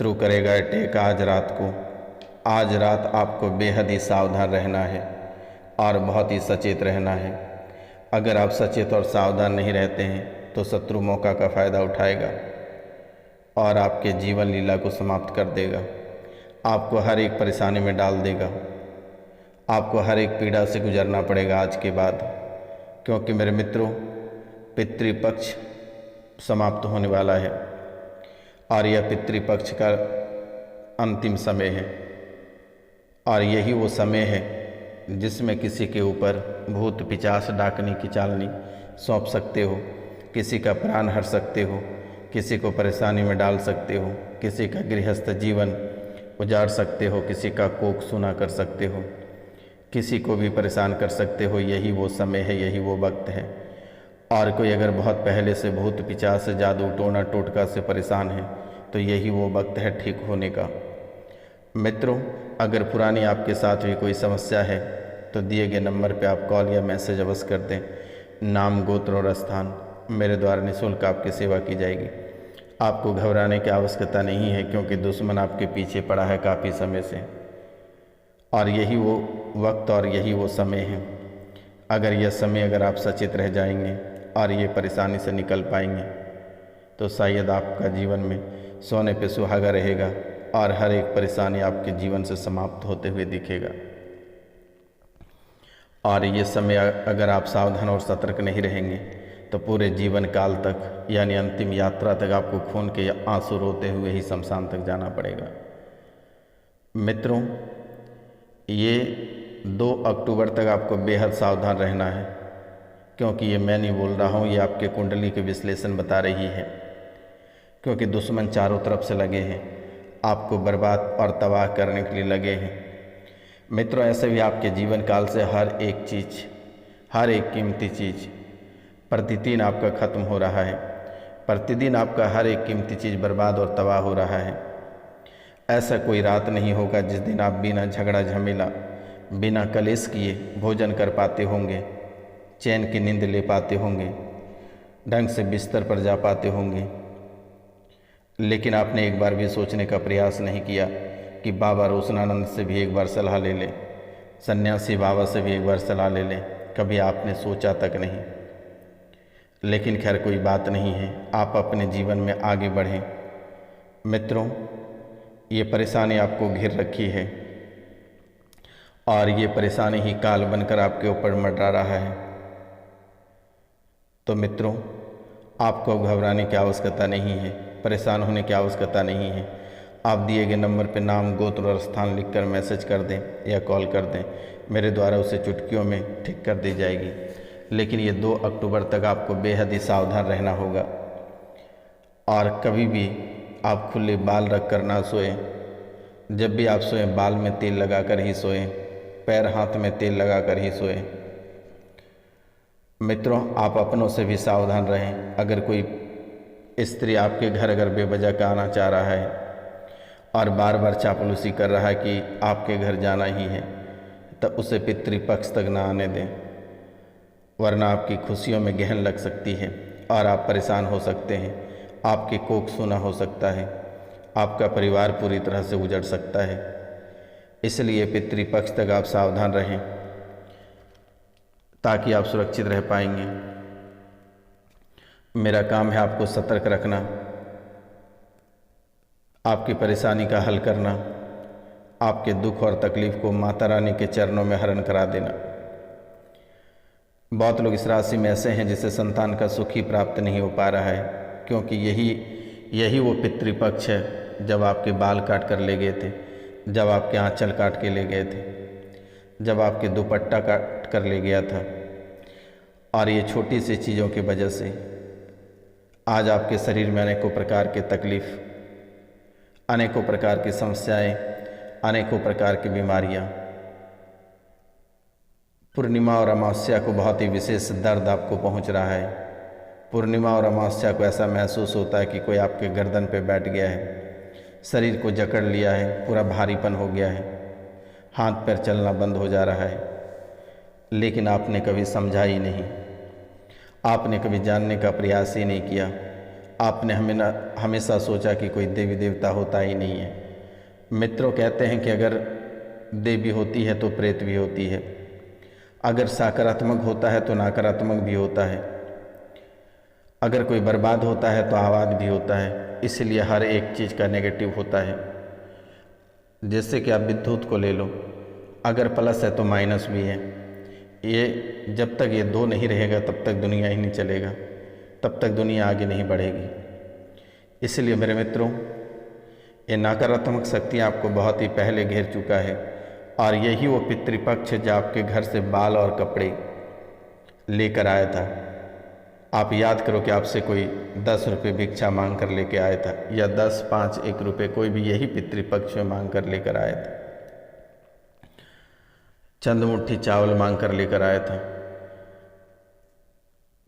शत्रु करेगा अटैक आज रात को। आज रात आपको बेहद ही सावधान रहना है और बहुत ही सचेत रहना है। अगर आप सचेत और सावधान नहीं रहते हैं तो शत्रु मौका का फ़ायदा उठाएगा और आपके जीवन लीला को समाप्त कर देगा। आपको हर एक परेशानी में डाल देगा। आपको हर एक पीड़ा से गुजरना पड़ेगा आज के बाद, क्योंकि मेरे मित्रों, पितृपक्ष समाप्त होने वाला है और यह पितृपक्ष का अंतिम समय है। और यही वो समय है जिसमें किसी के ऊपर भूत पिशाच डाकनी की चालनी सौंप सकते हो, किसी का प्राण हर सकते हो, किसी को परेशानी में डाल सकते हो, किसी का गृहस्थ जीवन उजाड़ सकते हो, किसी का कोख सूना कर सकते हो, किसी को भी परेशान कर सकते हो। यही वो समय है, यही वो वक्त है। और कोई अगर बहुत पहले से भूत पिशाच से, जादू टोना टोटका से परेशान है तो यही वो वक्त है ठीक होने का। मित्रों, अगर पुरानी आपके साथ भी कोई समस्या है तो दिए गए नंबर पे आप कॉल या मैसेज अवश्य कर दें। नाम, गोत्र और स्थान मेरे द्वारा निःशुल्क आपकी सेवा की जाएगी। आपको घबराने की आवश्यकता नहीं है, क्योंकि दुश्मन आपके पीछे पड़ा है काफ़ी समय से। और यही वो वक्त और यही वो समय है। अगर यह समय अगर आप सचेत रह जाएंगे और ये परेशानी से निकल पाएंगे तो शायद आपका जीवन में सोने पे सुहागा रहेगा और हर एक परेशानी आपके जीवन से समाप्त होते हुए दिखेगा। और ये समय अगर आप सावधान और सतर्क नहीं रहेंगे तो पूरे जीवन काल तक, यानी अंतिम यात्रा तक, आपको खून के आंसू रोते हुए ही शमशान तक जाना पड़ेगा। मित्रों, ये 2 अक्टूबर तक आपको बेहद सावधान रहना है, क्योंकि ये मैं नहीं बोल रहा हूँ, ये आपके कुंडली के विश्लेषण बता रही है। क्योंकि दुश्मन चारों तरफ से लगे हैं, आपको बर्बाद और तबाह करने के लिए लगे हैं। मित्रों, ऐसे भी आपके जीवन काल से हर एक चीज़, हर एक कीमती चीज़ प्रतिदिन आपका ख़त्म हो रहा है। प्रतिदिन आपका हर एक कीमती चीज़ बर्बाद और तबाह हो रहा है। ऐसा कोई रात नहीं होगा जिस दिन आप बिना झगड़ा झमेला, बिना कलेश किए भोजन कर पाते होंगे, चैन की नींद ले पाते होंगे, ढंग से बिस्तर पर जा पाते होंगे। लेकिन आपने एक बार भी सोचने का प्रयास नहीं किया कि बाबा रोशनानंद से भी एक बार सलाह ले लें, सन्यासी बाबा से भी एक बार सलाह ले लें। कभी आपने सोचा तक नहीं। लेकिन खैर, कोई बात नहीं है, आप अपने जीवन में आगे बढ़ें। मित्रों, ये परेशानी आपको घिर रखी है और ये परेशानी ही काल बनकर आपके ऊपर मंडरा रहा है। तो मित्रों, आपको घबराने की आवश्यकता नहीं है, परेशान होने की आवश्यकता नहीं है। आप दिए गए नंबर पर नाम, गोत्र और स्थान लिखकर मैसेज कर दें या कॉल कर दें। मेरे द्वारा उसे चुटकियों में ठीक कर दी जाएगी। लेकिन ये 2 अक्टूबर तक आपको बेहद ही सावधान रहना होगा और कभी भी आप खुले बाल रख कर ना सोएं। जब भी आप सोएं, बाल में तेल लगाकर ही सोएं, पैर हाथ में तेल लगाकर ही सोएं। मित्रों, आप अपनों से भी सावधान रहें। अगर कोई स्त्री आपके घर अगर बेवजह का आना चाह रहा है और बार बार चापलूसी कर रहा है कि आपके घर जाना ही है, तब उसे पितृपक्ष तक ना आने दें, वरना आपकी खुशियों में गहन लग सकती है और आप परेशान हो सकते हैं। आपके कोख सूना हो सकता है, आपका परिवार पूरी तरह से उजड़ सकता है। इसलिए पितृपक्ष तक आप सावधान रहें ताकि आप सुरक्षित रह पाएंगे। मेरा काम है आपको सतर्क रखना, आपकी परेशानी का हल करना, आपके दुख और तकलीफ को माता रानी के चरणों में हरण करा देना। बहुत लोग इस राशि में ऐसे हैं जिसे संतान का सुख ही प्राप्त नहीं हो पा रहा है, क्योंकि यही वो पितृपक्ष है जब आपके बाल काट कर ले गए थे, जब आपके आंचल काट के ले गए थे, जब आपके दुपट्टा काट कर ले गया था। और ये छोटी सी चीज़ों की वजह से आज आपके शरीर में अनेकों प्रकार के तकलीफ, अनेकों प्रकार की समस्याएं, अनेकों प्रकार की बीमारियां। पूर्णिमा और अमावस्या को बहुत ही विशेष दर्द आपको पहुंच रहा है। पूर्णिमा और अमावस्या को ऐसा महसूस होता है कि कोई आपके गर्दन पे बैठ गया है, शरीर को जकड़ लिया है, पूरा भारीपन हो गया है, हाथ पैर चलना बंद हो जा रहा है। लेकिन आपने कभी समझा ही नहीं, आपने कभी जानने का प्रयास ही नहीं किया। आपने हमेशा सोचा कि कोई देवी देवता होता ही नहीं है। मित्रों, कहते हैं कि अगर देवी होती है तो प्रेत भी होती है, अगर सकारात्मक होता है तो नकारात्मक भी होता है, अगर कोई बर्बाद होता है तो आबाद भी होता है। इसलिए हर एक चीज़ का नेगेटिव होता है। जैसे कि आप विद्युत को ले लो, अगर प्लस है तो माइनस भी है। ये जब तक ये दो नहीं रहेगा तब तक दुनिया ही नहीं चलेगा, तब तक दुनिया आगे नहीं बढ़ेगी। इसलिए मेरे मित्रों, ये नकारात्मक शक्ति आपको बहुत ही पहले घेर चुका है, और यही वो पितृपक्ष जो आपके घर से बाल और कपड़े लेकर आया था। आप याद करो कि आपसे कोई 10 रुपये भिक्षा मांग कर लेकर आया था, या 10, 5, 1 रुपये, कोई भी यही पितृपक्ष में मांग कर लेकर आया था। चंद मुट्ठी चावल मांग कर लेकर आया था।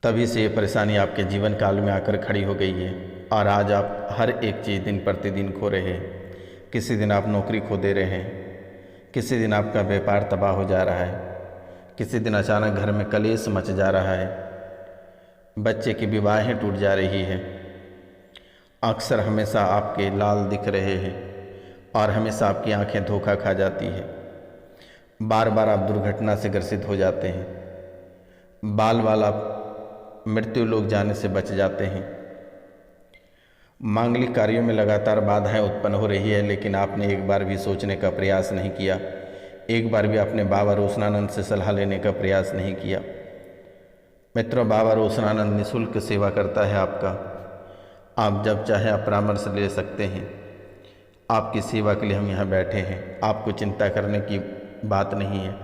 तभी से ये परेशानी आपके जीवन काल में आकर खड़ी हो गई है, और आज आप हर एक चीज़ दिन प्रतिदिन खो रहे हैं। किसी दिन आप नौकरी खो दे रहे हैं, किसी दिन आपका व्यापार तबाह हो जा रहा है, किसी दिन अचानक घर में कलेश मच जा रहा है, बच्चे की विवाहें टूट जा रही है। अक्सर हमेशा आपके लाल दिख रहे हैं, और हमेशा आपकी आंखें धोखा खा जाती है। बार बार आप दुर्घटना से ग्रसित हो जाते हैं, बाल बाल आप मृत्यु लोक जाने से बच जाते हैं। मांगलिक कार्यों में लगातार बाधाएं उत्पन्न हो रही है, लेकिन आपने एक बार भी सोचने का प्रयास नहीं किया, एक बार भी आपने बाबा रोशनानंद से सलाह लेने का प्रयास नहीं किया। मित्रों, बाबा रोशनानंद निःशुल्क सेवा करता है आपका। आप जब चाहे आप परामर्श ले सकते हैं। आपकी सेवा के लिए हम यहाँ बैठे हैं। आपको चिंता करने की बात नहीं है।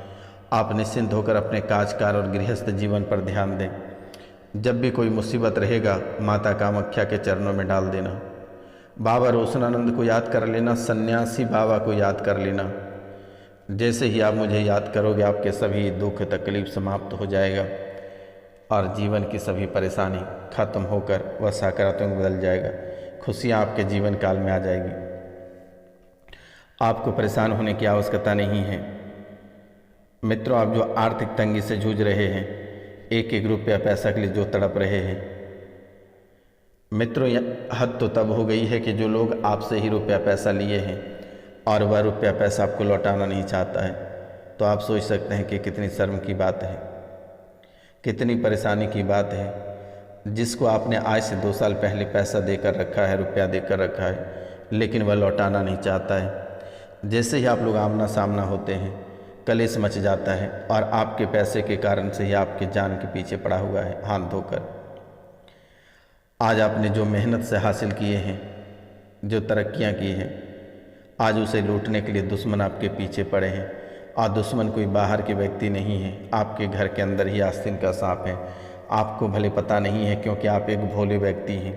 आप निश्चिंत होकर अपने काजकार और गृहस्थ जीवन पर ध्यान दें। जब भी कोई मुसीबत रहेगा, माता कामाख्या के चरणों में डाल देना। बाबा रोशनानंद को याद कर लेना, सन्यासी बाबा को याद कर लेना। जैसे ही आप मुझे याद करोगे, आपके सभी दुख तकलीफ समाप्त हो जाएगा, और जीवन की सभी परेशानी खत्म होकर वह सकारात्मक बदल जाएगा। खुशियाँ आपके जीवन काल में आ जाएगी। आपको परेशान होने की आवश्यकता नहीं है। मित्रों, आप जो आर्थिक तंगी से जूझ रहे हैं, एक एक रुपया पैसा के लिए जो तड़प रहे हैं, मित्रों, हद तो तब हो गई है कि जो लोग आपसे ही रुपया पैसा लिए हैं और वह रुपया पैसा आपको लौटाना नहीं चाहता है, तो आप सोच सकते हैं कि कितनी शर्म की बात है, कितनी परेशानी की बात है। जिसको आपने आज से 2 साल पहले पैसा देकर रखा है, रुपया देकर रखा है, लेकिन वह लौटाना नहीं चाहता है। जैसे ही आप लोग आमना सामना होते हैं, कलेश मच जाता है, और आपके पैसे के कारण से ही आपके जान के पीछे पड़ा हुआ है हाथ धोकर। आज आपने जो मेहनत से हासिल किए हैं, जो तरक्कियां की हैं, आज उसे लूटने के लिए दुश्मन आपके पीछे पड़े हैं। और दुश्मन कोई बाहर के व्यक्ति नहीं है, आपके घर के अंदर ही आस्तीन का सांप है। आपको भले पता नहीं है, क्योंकि आप एक भोले व्यक्ति हैं।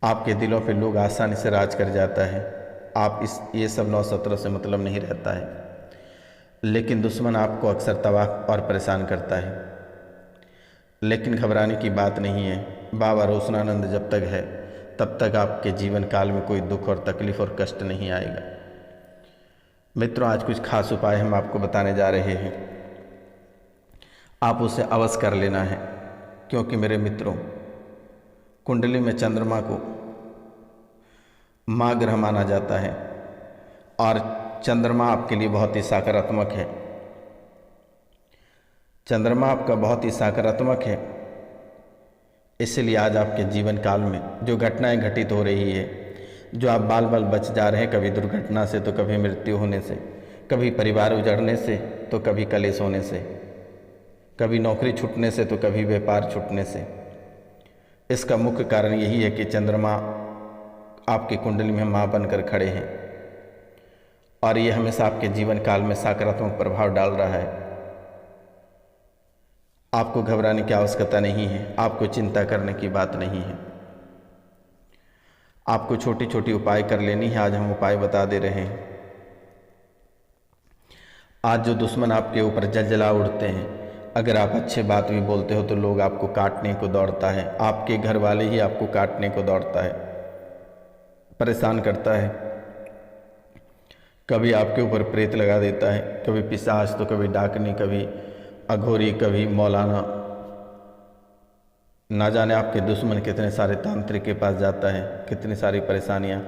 आपके दिलों पे लोग आसानी से राज कर जाता है। आप ये सब 9-17 से मतलब नहीं रहता है, लेकिन दुश्मन आपको अक्सर तबाह और परेशान करता है। लेकिन घबराने की बात नहीं है। बाबा रोशनानंद जब तक है, तब तक आपके जीवन काल में कोई दुख और तकलीफ और कष्ट नहीं आएगा। मित्रों, आज कुछ खास उपाय हम आपको बताने जा रहे हैं। आप उसे अवश्य कर लेना है, क्योंकि मेरे मित्रों, कुंडली में चंद्रमा को माँ ग्रह माना जाता है, और चंद्रमा आपके लिए बहुत ही सकारात्मक है। चंद्रमा आपका बहुत ही सकारात्मक है। इसलिए आज आपके जीवन काल में जो घटनाएं घटित हो रही है, जो आप बाल बाल बच जा रहे हैं, कभी दुर्घटना से तो कभी मृत्यु होने से, कभी परिवार उजड़ने से तो कभी कलेश होने से, कभी नौकरी छूटने से तो कभी व्यापार छूटने से, इसका मुख्य कारण यही है कि चंद्रमा आपकी कुंडली में माँ बनकर खड़े हैं, और ये हमेशा आपके जीवन काल में सकारात्मक प्रभाव डाल रहा है। आपको घबराने की आवश्यकता नहीं है, आपको चिंता करने की बात नहीं है। आपको छोटी छोटी उपाय कर लेनी है। आज हम उपाय बता दे रहे हैं। आज जो दुश्मन आपके ऊपर जलजला उठते हैं, अगर आप अच्छे बात भी बोलते हो तो लोग आपको काटने को दौड़ता है। आपके घर वाले ही आपको काटने को दौड़ता है, परेशान करता है। कभी आपके ऊपर प्रेत लगा देता है, कभी पिशाच, तो कभी डाकनी, कभी अघोरी, कभी मौलाना, ना जाने आपके दुश्मन कितने सारे तांत्रिक के पास जाता है, कितनी सारी परेशानियां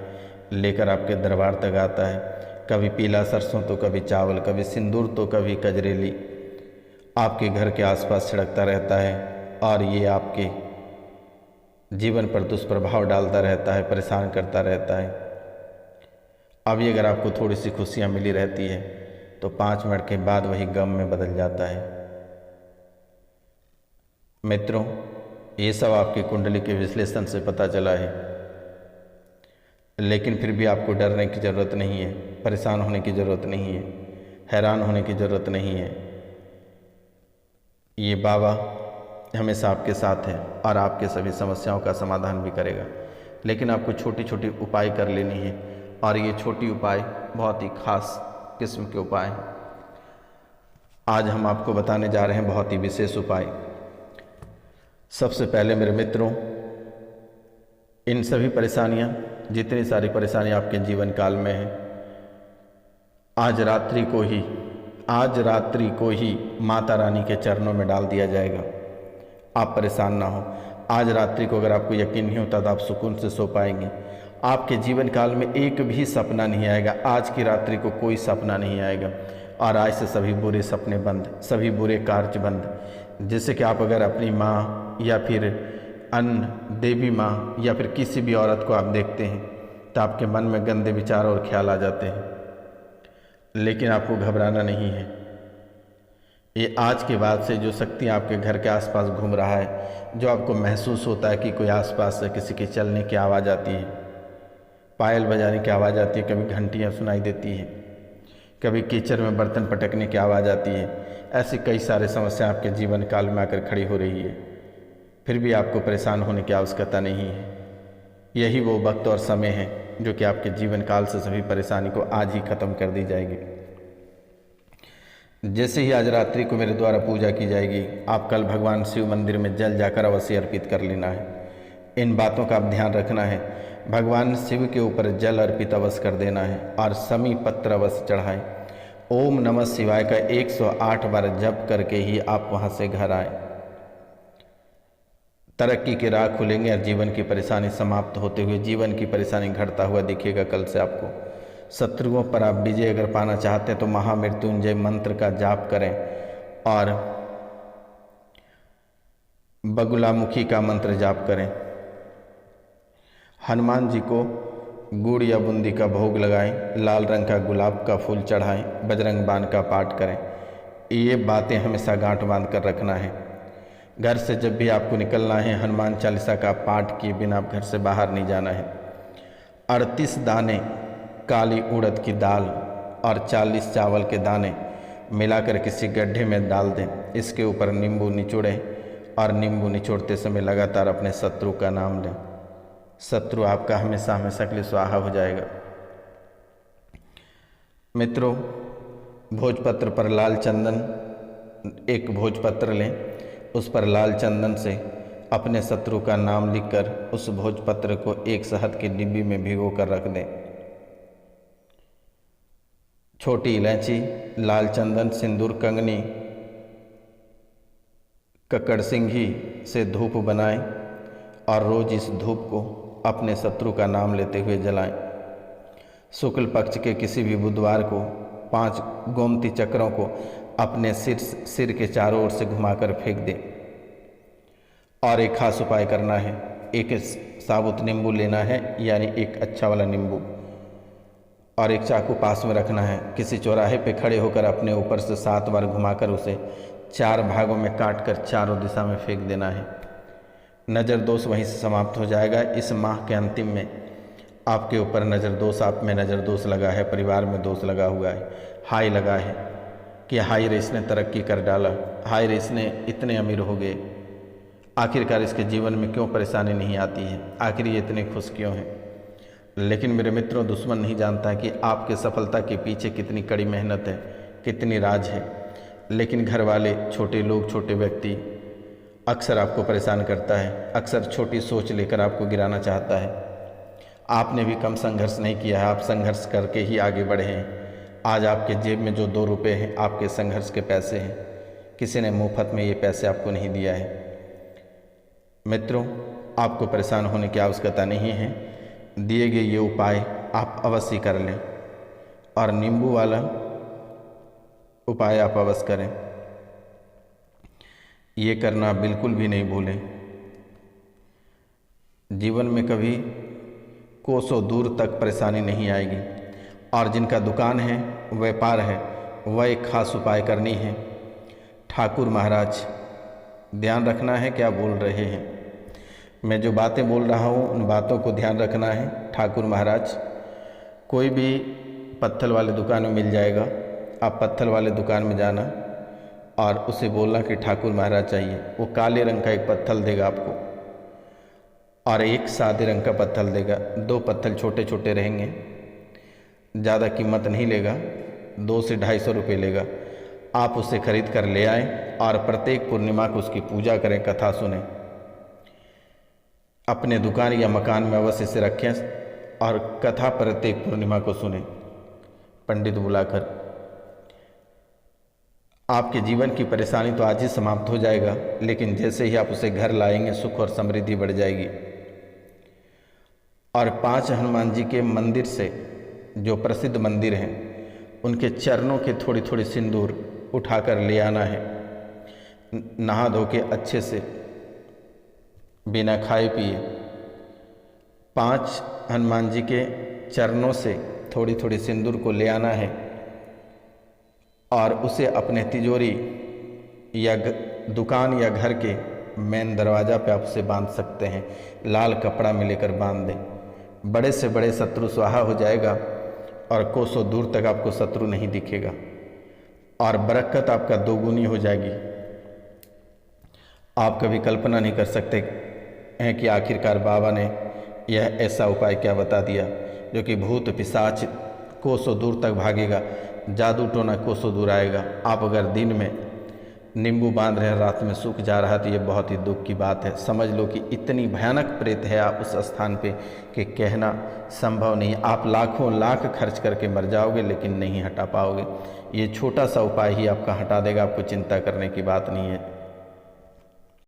लेकर आपके दरबार तक आता है। कभी पीला सरसों तो कभी चावल, कभी सिंदूर तो कभी कजरेली आपके घर के आसपास छिड़कता रहता है और ये आपके जीवन पर दुष्प्रभाव डालता रहता है, परेशान करता रहता है। अभी अगर आपको थोड़ी सी खुशियाँ मिली रहती है तो 5 मिनट के बाद वही गम में बदल जाता है। मित्रों, ये सब आपकी कुंडली के विश्लेषण से पता चला है, लेकिन फिर भी आपको डरने की ज़रूरत नहीं है, परेशान होने की ज़रूरत नहीं है, हैरान होने की ज़रूरत नहीं है। ये बाबा हमेशा आपके साथ है और आपके सभी समस्याओं का समाधान भी करेगा, लेकिन आपको छोटी छोटी उपाय कर लेनी है और ये छोटी उपाय बहुत ही खास किस्म के उपाय हैं। आज हम आपको बताने जा रहे हैं बहुत ही विशेष उपाय। सबसे पहले मेरे मित्रों, इन सभी परेशानियां, जितनी सारी परेशानियां आपके जीवन काल में हैं, आज रात्रि को ही माता रानी के चरणों में डाल दिया जाएगा। आप परेशान ना हो। आज रात्रि को अगर आपको यकीन नहीं होता तो आप सुकून से सो पाएंगे। आपके जीवन काल में एक भी सपना नहीं आएगा। आज की रात्रि को कोई सपना नहीं आएगा और आज से सभी बुरे सपने बंद, सभी बुरे कार्य बंद। जैसे कि आप अगर अपनी माँ या फिर अन्य देवी माँ या फिर किसी भी औरत को आप देखते हैं तो आपके मन में गंदे विचार और ख्याल आ जाते हैं, लेकिन आपको घबराना नहीं है। ये आज के बाद से जो शक्ति आपके घर के आसपास घूम रहा है, जो आपको महसूस होता है कि कोई आसपास से किसी के चलने की आवाज़ आती है, पायल बजाने की आवाज़ आती है, कभी घंटियाँ सुनाई देती है, कभी कीचड़ में बर्तन पटकने की आवाज़ आती है, ऐसी कई सारे समस्या आपके जीवन काल में आकर खड़ी हो रही है, फिर भी आपको परेशान होने की आवश्यकता नहीं है। यही वो वक्त और समय है जो कि आपके जीवन काल से सभी परेशानी को आज ही ख़त्म कर दी जाएगी। जैसे ही आज रात्रि को मेरे द्वारा पूजा की जाएगी, आप कल भगवान शिव मंदिर में जल जाकर अवश्य अर्पित कर लेना है। इन बातों का आप ध्यान रखना है। भगवान शिव के ऊपर जल अर्पित अवश्य कर देना है और समी पत्र अवश्य चढ़ाएं। ओम नमः शिवाय का 108 बार जप करके ही आप वहाँ से घर आए। तरक्की के राह खुलेंगे और जीवन की परेशानी समाप्त होते हुए जीवन की परेशानी घटता हुआ दिखेगा कल से आपको। शत्रुओं पर आप विजय अगर पाना चाहते हैं तो महामृत्युंजय मंत्र का जाप करें और बगुलामुखी का मंत्र जाप करें। हनुमान जी को गुड़ या बूंदी का भोग लगाएं, लाल रंग का गुलाब का फूल चढ़ाएं, बजरंग बाण का पाठ करें। ये बातें हमेशा गांठ बांध कर रखना है। घर से जब भी आपको निकलना है, हनुमान चालीसा का पाठ किए बिना आप घर से बाहर नहीं जाना है। 38 दाने काली उड़द की दाल और 40 चावल के दाने मिलाकर किसी गड्ढे में डाल दें। इसके ऊपर नींबू निचोड़ें और नींबू निचोड़ते समय लगातार अपने शत्रु का नाम लें। शत्रु आपका हमेशा हमेशा के लिए स्वाहा हो जाएगा। मित्रों, भोजपत्र पर लाल चंदन, एक भोजपत्र लें, उस पर लाल चंदन से अपने शत्रु का नाम लिखकर उस भोजपत्र को एक शहद की डिब्बी में भिगो कर रख दें। छोटी इलायची, लाल चंदन, सिंदूर, कंगनी, कक्कड़ सिंघी से धूप बनाएं और रोज इस धूप को अपने शत्रु का नाम लेते हुए जलाएं। शुक्ल पक्ष के किसी भी बुधवार को 5 गोमती चक्रों को अपने सिर के चारों ओर से घुमाकर फेंक दें। और एक खास उपाय करना है। एक साबुत नींबू लेना है, यानी एक अच्छा वाला नींबू, और एक चाकू पास में रखना है। किसी चौराहे पे खड़े होकर अपने ऊपर से 7 बार घुमाकर उसे 4 भागों में काट कर चारों दिशा में फेंक देना है। नज़र दोष वहीं से समाप्त हो जाएगा। इस माह के अंतिम में आपके ऊपर नज़र दोष, आप में नज़र दोष लगा है, परिवार में दोष लगा हुआ है, हाई लगा है कि हाई रेस ने तरक्की कर डाला, हाई रेस ने इतने अमीर हो गए, आखिरकार इसके जीवन में क्यों परेशानी नहीं आती है, आखिर ये इतने खुश क्यों हैं। लेकिन मेरे मित्रों, दुश्मन नहीं जानता कि आपके सफलता के पीछे कितनी कड़ी मेहनत है, कितनी राज है। लेकिन घर वाले, छोटे लोग, छोटे व्यक्ति अक्सर आपको परेशान करता है, अक्सर छोटी सोच लेकर आपको गिराना चाहता है। आपने भी कम संघर्ष नहीं किया है, आप संघर्ष करके ही आगे बढ़े हैं। आज आपके जेब में जो 2 रुपये हैं, आपके संघर्ष के पैसे हैं। किसी ने मुफ्त में ये पैसे आपको नहीं दिया है। मित्रों, आपको परेशान होने की आवश्यकता नहीं है। दिए गए ये उपाय आप अवश्य कर लें और नींबू वाला उपाय आप अवश्य करें। ये करना बिल्कुल भी नहीं भूलें। जीवन में कभी कोसों दूर तक परेशानी नहीं आएगी। और जिनका दुकान है, व्यापार है, वह एक खास उपाय करनी है। ठाकुर महाराज, ध्यान रखना है क्या बोल रहे हैं। मैं जो बातें बोल रहा हूँ उन बातों को ध्यान रखना है। ठाकुर महाराज, कोई भी पत्थर वाले दुकान में मिल जाएगा। आप पत्थर वाले दुकान में जाना और उसे बोलना कि ठाकुर महाराज चाहिए। वो काले रंग का एक पत्थर देगा आपको और एक सादे रंग का पत्थर देगा। 2 पत्थर छोटे छोटे रहेंगे, ज़्यादा कीमत नहीं लेगा, 2 से 250 रुपये लेगा। आप उसे खरीद कर ले आएँ और प्रत्येक पूर्णिमा को उसकी पूजा करें, कथा सुनें। अपने दुकान या मकान में अवश्य से रखें और कथा प्रत्येक पूर्णिमा को सुनें पंडित बुलाकर। आपके जीवन की परेशानी तो आज ही समाप्त हो जाएगा, लेकिन जैसे ही आप उसे घर लाएंगे सुख और समृद्धि बढ़ जाएगी। और 5 हनुमान जी के मंदिर से, जो प्रसिद्ध मंदिर हैं, उनके चरणों के थोड़ी थोड़ी सिंदूर उठाकर ले आना है। नहा धो के अच्छे से, बिना खाए पिए 5 हनुमान जी के चरणों से थोड़ी थोड़ी सिंदूर को ले आना है और उसे अपने तिजोरी या दुकान या घर के मेन दरवाज़ा पे आप उसे बांध सकते हैं। लाल कपड़ा में लेकर बांध दें। बड़े से बड़े शत्रु स्वाहा हो जाएगा और कोसों दूर तक आपको शत्रु नहीं दिखेगा और बरकत आपका दोगुनी हो जाएगी। आप कभी कल्पना नहीं कर सकते हैं कि आखिरकार बाबा ने यह ऐसा उपाय क्या बता दिया जो कि भूत पिशाच कोसों दूर तक भागेगा, जादू टोना कोसों दूर आएगा। आप अगर दिन में नींबू बांध रहे हैं, रात में सूख जा रहा, तो ये बहुत ही दुख की बात है। समझ लो कि इतनी भयानक प्रेत है आप उस स्थान पे कि कहना संभव नहीं। आप लाखों लाख खर्च करके मर जाओगे लेकिन नहीं हटा पाओगे। ये छोटा सा उपाय ही आपका हटा देगा, आपको चिंता करने की बात नहीं है।